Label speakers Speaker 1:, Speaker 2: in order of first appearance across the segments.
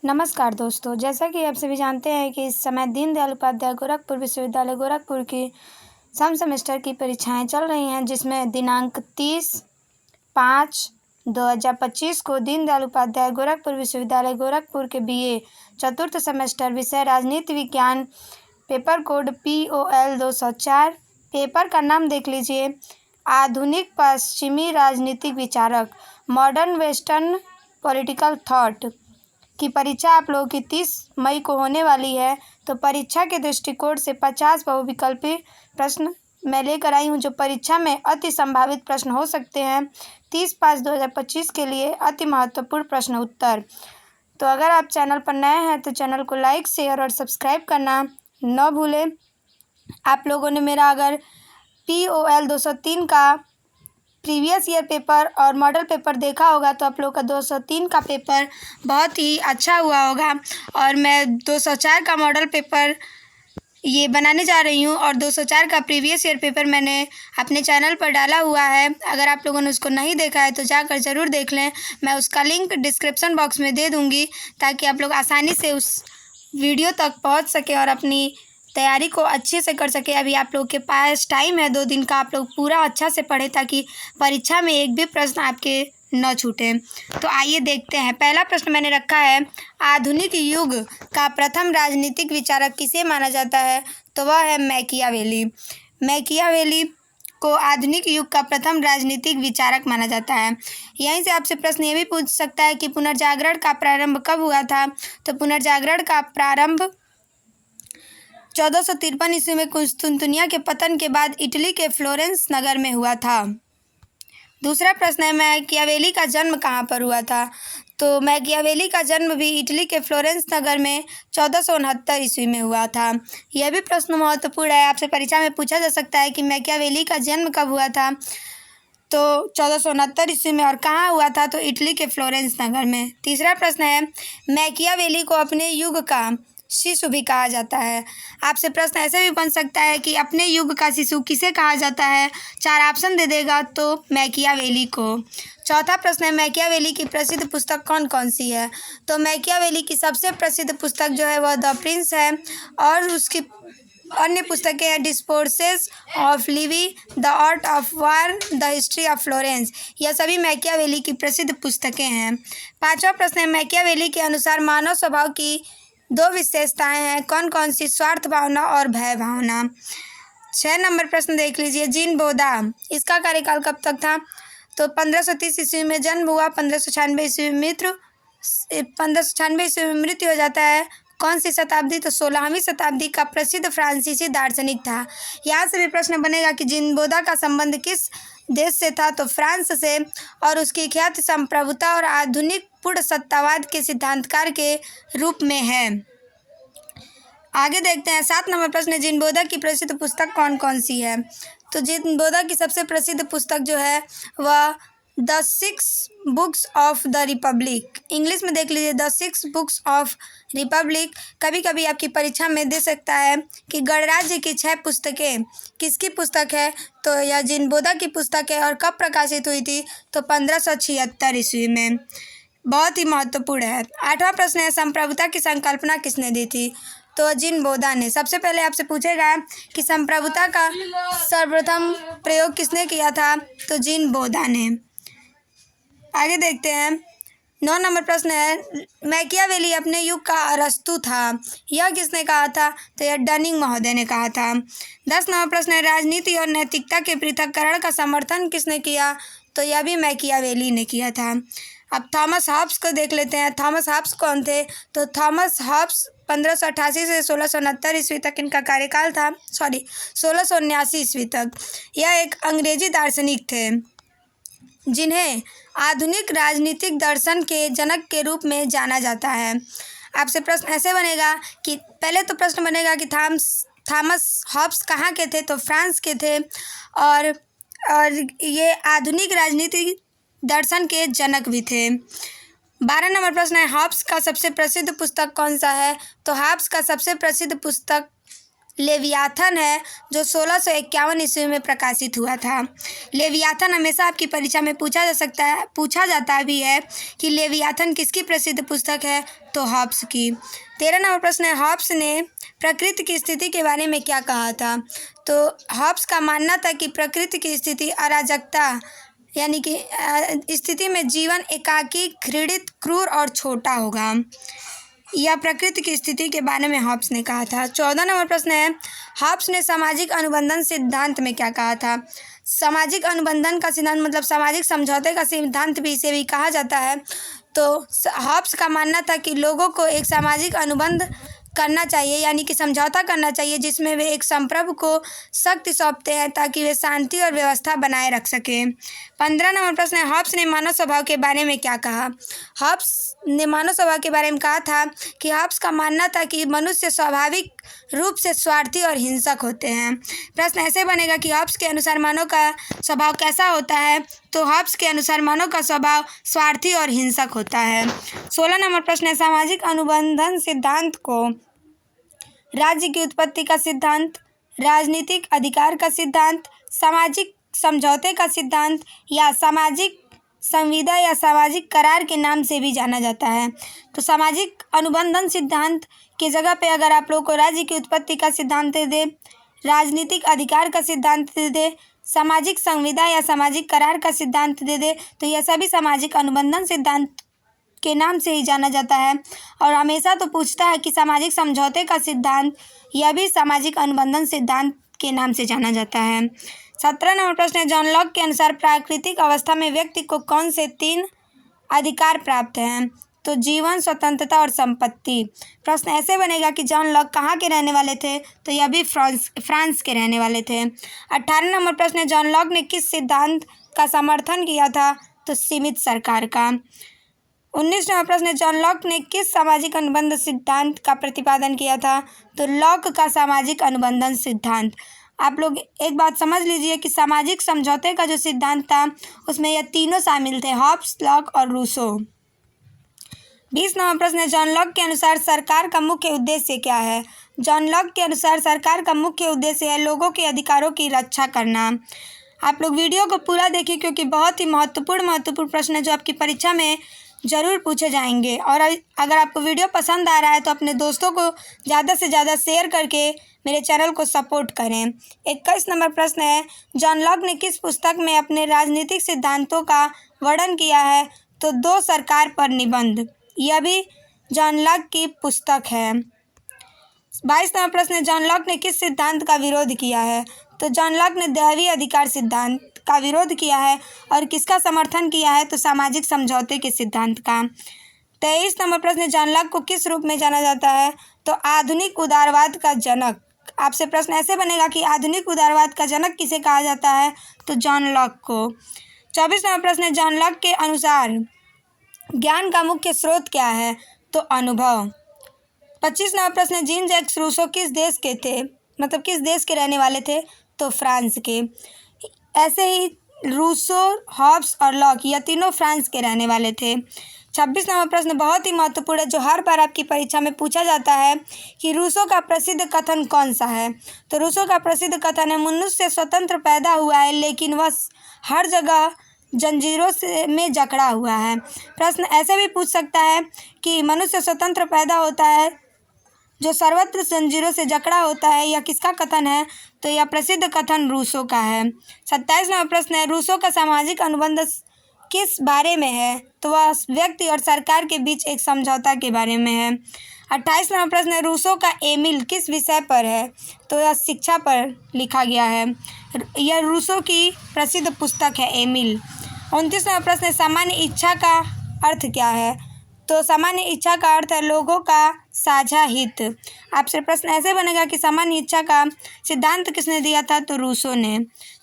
Speaker 1: नमस्कार दोस्तों, जैसा कि आप सभी जानते हैं कि इस समय दीनदयाल उपाध्याय गोरखपुर विश्वविद्यालय गोरखपुर की सम सेमेस्टर की परीक्षाएं चल रही हैं, जिसमें दिनांक 30/5/2025 को दीनदयाल उपाध्याय गोरखपुर विश्वविद्यालय गोरखपुर के BA चतुर्थ सेमेस्टर विषय राजनीति विज्ञान पेपर कोड POL 204। पेपर का नाम देख लीजिए, आधुनिक पश्चिमी राजनीतिक विचारक, मॉडर्न वेस्टर्न पॉलिटिकल थॉट की परीक्षा आप लोगों की 30 मई को होने वाली है। तो परीक्षा के दृष्टिकोण से 50 बहुविकल्पी प्रश्न मैं लेकर आई हूं, जो परीक्षा में अति संभावित प्रश्न हो सकते हैं। 30/5/2025 के लिए अति महत्वपूर्ण प्रश्न उत्तर। तो अगर आप चैनल पर नए हैं तो चैनल को लाइक, शेयर और सब्सक्राइब करना न भूलें। आप लोगों ने मेरा अगर POL 203 का प्रीवियस ईयर पेपर और मॉडल पेपर देखा होगा तो आप लोग का 203 का पेपर बहुत ही अच्छा हुआ होगा, और मैं 204 का मॉडल पेपर ये बनाने जा रही हूँ, और 204 का प्रीवियस ईयर पेपर मैंने अपने चैनल पर डाला हुआ है। अगर आप लोगों ने उसको नहीं देखा है तो जाकर ज़रूर देख लें। मैं उसका लिंक डिस्क्रिप्शन बॉक्स में दे दूँगी, ताकि आप लोग आसानी से उस वीडियो तक पहुँच सकें और अपनी तैयारी को अच्छे से कर सके। अभी आप लोग के पास टाइम है 2 दिन का, आप लोग पूरा अच्छा से पढ़ें ताकि परीक्षा में एक भी प्रश्न आपके न छूटे। तो आइए देखते हैं। पहला प्रश्न मैंने रखा है, आधुनिक युग का प्रथम राजनीतिक विचारक किसे माना जाता है? तो वह है मैकियावेली। मैकियावेली को आधुनिक युग का प्रथम राजनीतिक विचारक माना जाता है। यहीं से आपसे प्रश्न ये भी पूछ सकता है कि पुनर्जागरण का प्रारंभ कब हुआ था? तो पुनर्जागरण का प्रारंभ 1453 ईस्वी में कुस्तुनतुनिया के पतन के बाद इटली के फ्लोरेंस नगर में हुआ था। दूसरा प्रश्न है, मैकियावेली का जन्म कहाँ पर हुआ था? तो मैकियावेली का जन्म भी इटली के फ्लोरेंस नगर में 1469 ईस्वी में हुआ था। यह भी प्रश्न महत्वपूर्ण है, आपसे परीक्षा में पूछा जा सकता है कि मैकियावेली का जन्म कब हुआ था? तो 1469 ईस्वी में, और कहाँ हुआ था? तो इटली के फ्लोरेंस नगर में। तीसरा प्रश्न है, मैकियावेली को अपने युग का शिशु भी कहा जाता है। आपसे प्रश्न ऐसे भी बन सकता है कि अपने युग का शिशु किसे कहा जाता है? 4 ऑप्शन दे देगा तो मैकियावेली को। चौथा प्रश्न है, मैकियावेली की प्रसिद्ध पुस्तक कौन कौन सी है? तो मैकियावेली की सबसे प्रसिद्ध पुस्तक जो है वह द प्रिंस है, और उसकी अन्य पुस्तकें हैं discourses of Levi, the art of war, the history of Florence. यह सभी मैकियावेली की प्रसिद्ध पुस्तकें हैं। पांचवा प्रश्न है, मैकियावेली के अनुसार मानव स्वभाव की 2 विशेषताएं हैं, कौन कौन सी? स्वार्थ भावना और भय भावना। 6 नंबर प्रश्न देख लीजिए, जीन बोधा, इसका कार्यकाल कब तक था? तो 1530 ईस्वी में जन्म हुआ, 1596 ईस्वी में 1596 ईस्वी में मृत्यु हो जाता है। कौन सी शताब्दी? तो 16वीं शताब्दी का प्रसिद्ध फ्रांसीसी दार्शनिक था। यहाँ से भी प्रश्न बनेगा कि जीन बोधा का संबंध किस देश से था? तो फ्रांस से, और उसकी ख्याति संप्रभुता और आधुनिक पूर्ण सत्तावाद के सिद्धांतकार के रूप में है। आगे देखते हैं। 7 नंबर प्रश्न, जीन बोधा की प्रसिद्ध पुस्तक कौन कौन सी है? तो जीन बोधा की सबसे प्रसिद्ध पुस्तक जो है वह the 6 books of the Republic, English में देख लीजिए, द 6 बुक्स ऑफ रिपब्लिक। कभी कभी आपकी परीक्षा में दे सकता है कि गणराज्य की 6 पुस्तकें किसकी पुस्तक है? तो यह जीन बोधा की पुस्तक है, और कब प्रकाशित हुई थी? तो 1576 ईस्वी में। बहुत ही महत्वपूर्ण है। 8वां प्रश्न है, संप्रभुता की संकल्पना किसने दी थी? तो जीन बोधा ने। सबसे पहले आपसे पूछेगा कि संप्रभुता का सर्वप्रथम प्रयोग किसने किया था? तो जीन बोधा ने। आगे देखते हैं। 9 नंबर प्रश्न है, मैकियावेली अपने युग का अरस्तु था, यह किसने कहा था? तो यह डनिंग महोदय ने कहा था। 10 नंबर प्रश्न है, राजनीति और नैतिकता के पृथक्करण का समर्थन किसने किया? तो यह भी मैकियावेली ने किया था। अब थॉमस हॉब्स को देख लेते हैं। थॉमस हॉब्स कौन थे? तो थॉमस हॉब्स 1588 से 1669 ईस्वी तक इनका कार्यकाल था, 1679 ईस्वी तक। यह एक अंग्रेजी दार्शनिक थे, जिन्हें आधुनिक राजनीतिक दर्शन के जनक के रूप में जाना जाता है। आपसे प्रश्न ऐसे बनेगा कि पहले तो प्रश्न बनेगा कि थॉमस हॉब्स कहाँ के थे? तो फ्रांस के थे, और ये आधुनिक राजनीतिक दर्शन के जनक भी थे। 12 नंबर प्रश्न है, हॉब्स का सबसे प्रसिद्ध पुस्तक कौन सा है? तो हॉब्स का सबसे प्रसिद्ध पुस्तक लेवियाथन है, जो 1651 ईस्वी में प्रकाशित हुआ था। लेवियाथन हमेशा आपकी परीक्षा में पूछा जाता भी है कि लेवियाथन किसकी प्रसिद्ध पुस्तक है, तो हॉब्स की। 13 नंबर प्रश्न है, हॉब्स ने प्रकृति की स्थिति के बारे में क्या कहा था। तो हॉब्स का मानना था कि प्रकृति की स्थिति अराजकता यानी कि स्थिति में जीवन एकाकी, घृणित, क्रूर और छोटा होगा। यह प्रकृति की स्थिति के बारे में हॉब्स ने कहा था। 14 नंबर प्रश्न है, हॉब्स ने सामाजिक अनुबंधन सिद्धांत में क्या कहा था। सामाजिक अनुबंधन का सिद्धांत मतलब सामाजिक समझौते का सिद्धांत भी इसे भी कहा जाता है। तो हॉब्स का मानना था कि लोगों को एक सामाजिक अनुबंध करना चाहिए, यानी कि समझौता करना चाहिए, जिसमें वे एक संप्रभु को शक्ति सौंपते हैं ताकि वे शांति और व्यवस्था बनाए रख सकें। 15 नंबर प्रश्न है, हॉब्स ने मानव स्वभाव के बारे में क्या कहा। हॉब्स ने मानव स्वभाव के बारे में कहा था कि हॉब्स का मानना था कि मनुष्य स्वाभाविक रूप से स्वार्थी और हिंसक होते हैं। प्रश्न ऐसे बनेगा कि हॉब्स के अनुसार मानव का स्वभाव कैसा होता है। तो हॉब्स के अनुसार मानव का स्वभाव स्वार्थी और हिंसक होता है। 16 नंबर प्रश्न है, सामाजिक अनुबंधन सिद्धांत को राज्य की उत्पत्ति का सिद्धांत, राजनीतिक अधिकार का सिद्धांत, सामाजिक समझौते का सिद्धांत या सामाजिक संविदा या सामाजिक करार के नाम से भी जाना जाता है। तो सामाजिक अनुबंधन सिद्धांत की जगह पे अगर आप लोग को राज्य की उत्पत्ति का सिद्धांत दे दे, राजनीतिक अधिकार का सिद्धांत दे दे, सामाजिक संविदा या सामाजिक करार का सिद्धांत दे दे, तो यह सभी सामाजिक अनुबंधन सिद्धांत के नाम से ही जाना जाता है। और हमेशा तो पूछता है कि सामाजिक समझौते का सिद्धांत, यह भी सामाजिक अनुबंधन सिद्धांत के नाम से जाना जाता है। 17 नंबर प्रश्न है, जॉन लॉक के अनुसार प्राकृतिक अवस्था में व्यक्ति को कौन से 3 अधिकार प्राप्त हैं। तो जीवन, स्वतंत्रता और संपत्ति। प्रश्न ऐसे बनेगा कि जॉन लॉक कहाँ के रहने वाले थे। तो यह भी फ्रांस के रहने वाले थे। 18 नंबर प्रश्न है, जॉन लॉक ने किस सिद्धांत का समर्थन किया था। तो सीमित सरकार का। 19 नंबर प्रश्न है, जॉन लॉक ने किस सामाजिक अनुबंध सिद्धांत का प्रतिपादन किया था। तो लॉक का सामाजिक अनुबंधन सिद्धांत। आप लोग एक बात समझ लीजिए कि सामाजिक समझौते का जो सिद्धांत था उसमें यह तीनों शामिल थे, हॉब्स, लॉक और रूसो। 20 नंबर प्रश्न है, जॉन लॉक के अनुसार सरकार का मुख्य उद्देश्य क्या है। जॉन लॉक के अनुसार सरकार का मुख्य उद्देश्य है लोगों के अधिकारों की रक्षा करना। आप लोग वीडियो को पूरा देखिए क्योंकि बहुत ही महत्वपूर्ण प्रश्न है जो आपकी परीक्षा में ज़रूर पूछे जाएंगे। और अगर आपको वीडियो पसंद आ रहा है तो अपने दोस्तों को ज़्यादा से ज़्यादा शेयर करके मेरे चैनल को सपोर्ट करें। 21 नंबर प्रश्न है, जॉन लॉक ने किस पुस्तक में अपने राजनीतिक सिद्धांतों का वर्णन किया है। तो 2 सरकार पर निबंध, यह भी जॉन लॉक की पुस्तक है। 22 नंबर प्रश्न है, जॉन लॉक ने किस सिद्धांत का विरोध किया है। तो जॉन लॉक ने दैवीय अधिकार सिद्धांत का विरोध किया है और किसका समर्थन किया है। तो सामाजिक समझौते के सिद्धांत का। 23 नंबर प्रश्न है, जॉन लॉक को किस रूप में जाना जाता है। तो आधुनिक उदारवाद का जनक। आपसे प्रश्न ऐसे बनेगा कि आधुनिक उदारवाद का जनक किसे कहा जाता है। तो जॉन लॉक को। 24 नंबर प्रश्न है, जॉन लॉक के अनुसार ज्ञान का मुख्य स्रोत क्या है। तो अनुभव। 25 नंबर प्रश्न है, जीन जैक्स रूसो किस देश के थे, मतलब किस देश के रहने वाले थे। तो फ्रांस के। ऐसे ही रूसो, हॉब्स और लॉक यह तीनों फ्रांस के रहने वाले थे। 26 नंबर प्रश्न बहुत ही महत्वपूर्ण है जो हर बार आपकी परीक्षा में पूछा जाता है कि रूसो का प्रसिद्ध कथन कौन सा है। तो रूसो का प्रसिद्ध कथन है, मनुष्य स्वतंत्र पैदा हुआ है लेकिन वह हर जगह जंजीरों में जकड़ा हुआ है। प्रश्न ऐसे भी पूछ सकता है कि मनुष्य स्वतंत्र पैदा होता है जो सर्वत्र जंजीरों से जकड़ा होता है, यह किसका कथन है। तो यह प्रसिद्ध कथन रूसो का है। 27 नंबर प्रश्न है, रूसो का सामाजिक अनुबंध किस बारे में है। तो वह व्यक्ति और सरकार के बीच एक समझौता के बारे में है। 28 नंबर प्रश्न है, रूसो का एमिल किस विषय पर है। तो यह शिक्षा पर लिखा गया है। यह रूसो की प्रसिद्ध पुस्तक है एमिल। 29 नंबर प्रश्न है, सामान्य इच्छा का अर्थ क्या है। तो सामान्य इच्छा का अर्थ है लोगों का साझा हित। आपसे प्रश्न ऐसे बनेगा कि सामान्य इच्छा का सिद्धांत किसने दिया था। तो रूसो ने।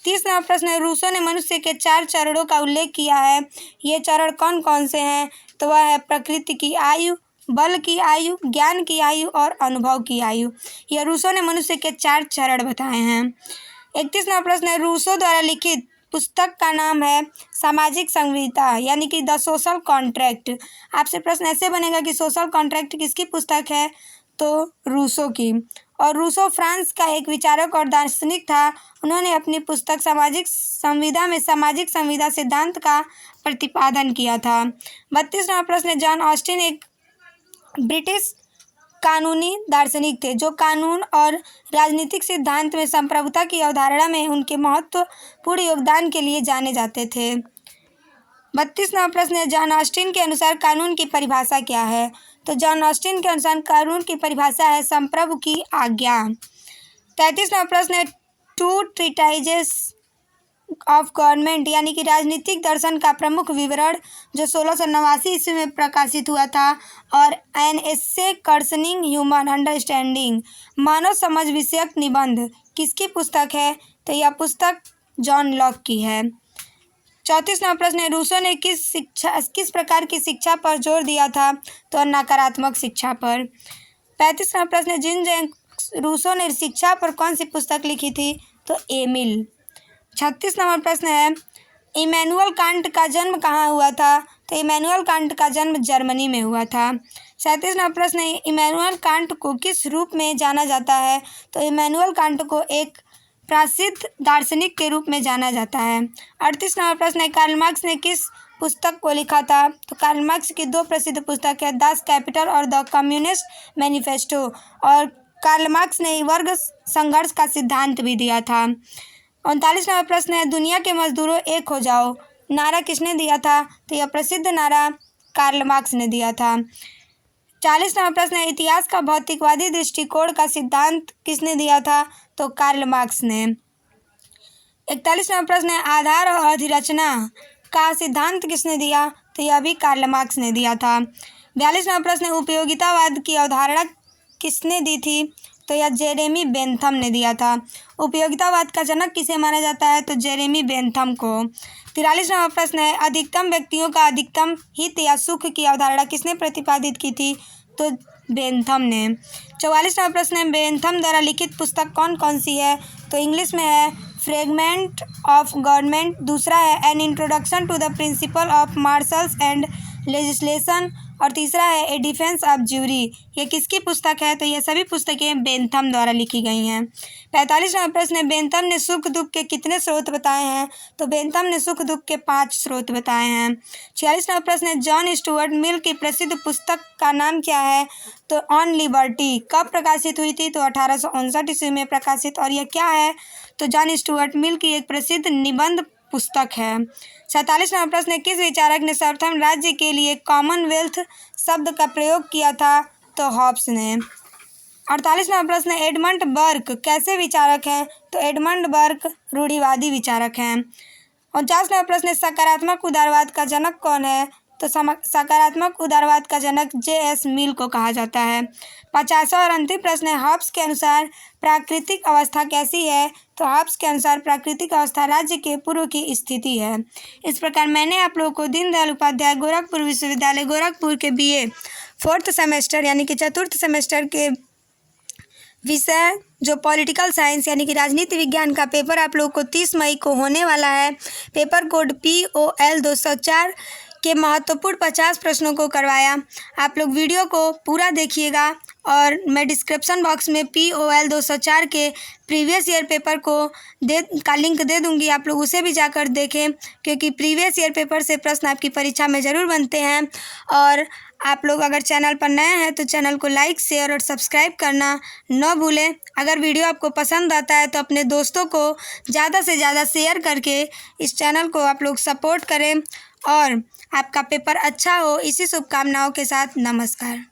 Speaker 1: 30 नंबर प्रश्न है, रूसो ने मनुष्य के 4 चरणों का उल्लेख किया है। ये चरण कौन कौन से हैं। तो वह है प्रकृति की आयु, बल की आयु, ज्ञान की आयु और अनुभव की आयु। यह रूसो ने मनुष्य के 4 चरण बताए हैं। 31 नंबर प्रश्न है, रूसो द्वारा लिखित पुस्तक का नाम है सामाजिक संहिता यानी कि द सोशल कॉन्ट्रैक्ट। आपसे प्रश्न ऐसे बनेगा कि सोशल कॉन्ट्रैक्ट किसकी पुस्तक है। तो रूसो की। और रूसो फ्रांस का एक विचारक और दार्शनिक था। उन्होंने अपनी पुस्तक सामाजिक संविदा में सामाजिक संविदा सिद्धांत का प्रतिपादन किया था। 32वां प्रश्न, जॉन ऑस्टिन एक ब्रिटिश कानूनी दार्शनिक थे जो कानून और राजनीतिक सिद्धांत में संप्रभुता की अवधारणा में उनके महत्वपूर्ण योगदान के लिए जाने जाते थे। 32वां प्रश्न है, जॉन ऑस्टिन के अनुसार कानून की परिभाषा क्या है? तो जॉन ऑस्टिन के अनुसार कानून की परिभाषा है संप्रभु की आज्ञा। 33वां प्रश्न है, टू ट्रीटाइजेस ऑफ गवर्नमेंट यानी कि राजनीतिक दर्शन का प्रमुख विवरण जो 1689 ईस्वी में प्रकाशित हुआ था, और एन एस्से कंसर्निंग ह्यूमन अंडरस्टैंडिंग मानव समझ विषयक निबंध किसकी पुस्तक है? तो यह पुस्तक जॉन लॉक की है। 34वां प्रश्न है, रूसो ने किस प्रकार की शिक्षा पर जोर दिया था? तो नकारात्मक शिक्षा पर। 35वां प्रश्न है, जीन जैक्स रूसो ने शिक्षा पर कौन सी पुस्तक लिखी थी? तो एमिल। 36वां प्रश्न है, इमैनुअल कांट का जन्म कहाँ हुआ था? तो इमैनुअल कांट का जन्म जर्मनी में हुआ था। 37वां प्रश्न है, इमैनुअल कांट को किस रूप में जाना जाता है? तो इमैनुअल कांट को एक प्रसिद्ध दार्शनिक के रूप में जाना जाता है। 38वां प्रश्न है, कार्ल मार्क्स ने किस पुस्तक को लिखा था? तो कार्ल मार्क्स की दो प्रसिद्ध पुस्तक है, दास कैपिटल और द कम्युनिस्ट मैनिफेस्टो। और कार्ल मार्क्स ने वर्ग संघर्ष का सिद्धांत भी दिया था। 39वां प्रश्न है, दुनिया के मजदूरों एक हो जाओ नारा किसने दिया था? तो यह प्रसिद्ध नारा कार्ल मार्क्स ने दिया था। 40वां प्रश्न है, इतिहास का भौतिकवादी दृष्टिकोण का सिद्धांत किसने दिया था? तो कार्ल मार्क्स ने। 41वां प्रश्न है, आधार और अधिरचना का सिद्धांत किसने दिया? तो यह भी कार्ल मार्क्स ने दिया था। 42वां प्रश्न है, उपयोगितावाद की अवधारणा किसने दी थी? तो यह जेरेमी बेंथम ने दिया था। उपयोगितावाद का जनक किसे माना जाता है? तो जेरेमी बेंथम को। 43वां प्रश्न है, अधिकतम व्यक्तियों का अधिकतम हित या सुख की अवधारणा किसने प्रतिपादित की थी? तो बेंथम ने। 44वां प्रश्न है, बेंथम द्वारा लिखित पुस्तक कौन कौन सी है? तो इंग्लिश में है फ्रेगमेंट ऑफ गवर्नमेंट, दूसरा है an introduction to the principle of marshals and legislation, और तीसरा है ए डिफेंस ऑफ ज्यूरी। ये किसकी पुस्तक है? तो ये सभी पुस्तकें बेंथम द्वारा लिखी गई हैं। 45वां प्रश्न है, बेंथम ने सुख दुख के कितने स्रोत बताए हैं? तो बेंथम ने सुख दुख के 5 स्रोत बताए हैं। 46वां प्रश्न है, जॉन स्टुअर्ट मिल की प्रसिद्ध पुस्तक का नाम क्या है? तो ऑन लिबर्टी कब प्रकाशित हुई थी? तो 1859 ईस्वी में प्रकाशित। और यह क्या है? तो जॉन स्टुअर्ट मिल की एक प्रसिद्ध निबंध पुस्तक है। 47वां प्रश्न है, किस विचारक ने सर्वप्रथम राज्य के लिए कॉमनवेल्थ शब्द का प्रयोग किया था? तो हॉब्स ने। 48वां प्रश्न है, एडमंड बर्क कैसे विचारक हैं? तो एडमंड बर्क रूढ़िवादी विचारक हैं। 49वां प्रश्न है, सकारात्मक उदारवाद का जनक कौन है? तो सकारात्मक उदारवाद का जनक J.S. मिल को कहा जाता है। 50वां और अंतिम प्रश्न है, हॉब्स के अनुसार प्राकृतिक अवस्था कैसी है? तो हॉब्स के अनुसार प्राकृतिक अवस्था राज्य के पूर्व की स्थिति है। इस प्रकार मैंने आप लोगों को दीनदयाल उपाध्याय गोरखपुर विश्वविद्यालय गोरखपुर के BA 4th सेमेस्टर यानी कि 4th सेमेस्टर के विषय जो पॉलिटिकल साइंस यानी कि राजनीति विज्ञान का पेपर आप लोगों को 30 मई को होने वाला है, पेपर कोड POL 204 के महत्वपूर्ण 50 प्रश्नों को करवाया। आप लोग वीडियो को पूरा देखिएगा, और मैं डिस्क्रिप्शन बॉक्स में POL 204 के प्रीवियस ईयर पेपर का लिंक दे दूंगी, आप लोग उसे भी जाकर देखें, क्योंकि प्रीवियस ईयर पेपर से प्रश्न आपकी परीक्षा में ज़रूर बनते हैं। और आप लोग अगर चैनल पर नए हैं तो चैनल को लाइक, शेयर और सब्सक्राइब करना न भूलें। अगर वीडियो आपको पसंद आता है तो अपने दोस्तों को ज़्यादा से ज़्यादा शेयर करके इस चैनल को आप लोग सपोर्ट करें, और आपका पेपर अच्छा हो, इसी शुभकामनाओं के साथ नमस्कार।